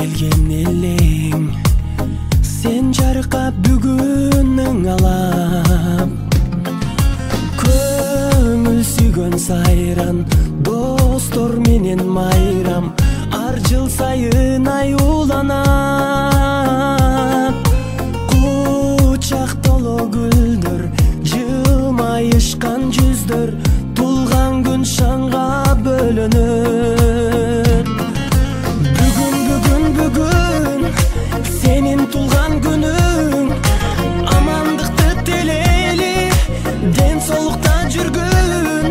келген элең сен жарыка бүгүнүң алам көңүл сүйгөн сайран достор менен майрам ар жыл сайын аюуланат кучак толо гүлдөр жылмайышкан жүздөр тулган күн шаңга бөлөнөт бүгүн сенин тулган күнүң амандыкты тилейли ден соолукта жүргүн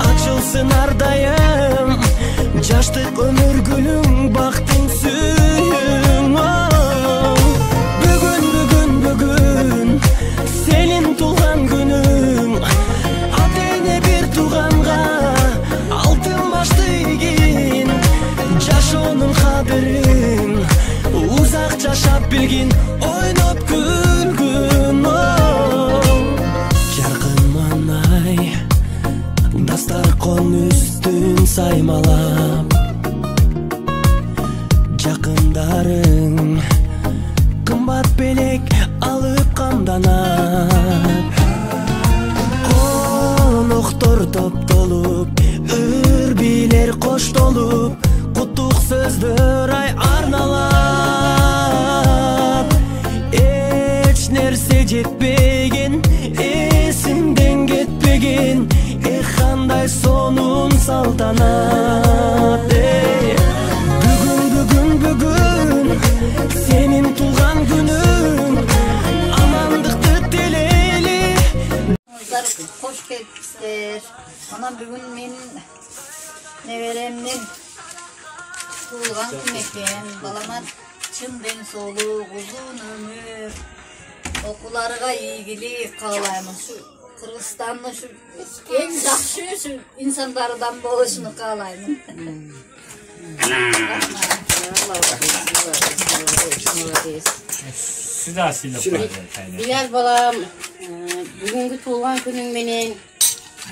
ачылсын ар дайым жаштык өмүр гүлүң бактың сүйүң бүгүн сенин тулган күнүң ата эне бир тууганга алтын башты ийгин жашоонун кадырын узак жашап билгин ойноп күлгүн жаркын маанай дастаркон үстүн саймалап жакындарың кымбат белек алып камданат коноктор топтолуп үрбилер коштолуп куттук сөздөр ай арналап эч нерсе жетпеген эсиңден кетпеген кандай сонун салтанат бүгүн сенин тулган күнүң амандыкты тилейли кош келипсиздер. Анан бүгүн менин неберемдин туулган күнү экен. Балама чын ден соолук, узун өмүр, окууларга ийгилик каалайм. Кыргызстандын эң жакшы инсандардан болушуну каалайм. Билal балам, бүгүнкү туулган күнүң менен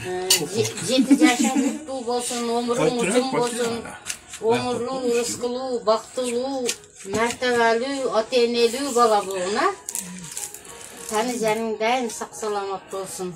7 жашың куттуу болсун, өмүрүң узун болсун, оңурлуу, ырыскылуу, бактылуу, мартабалуу, ата энелүү бала болуна. Таны жаның дайым сак саламат болсун.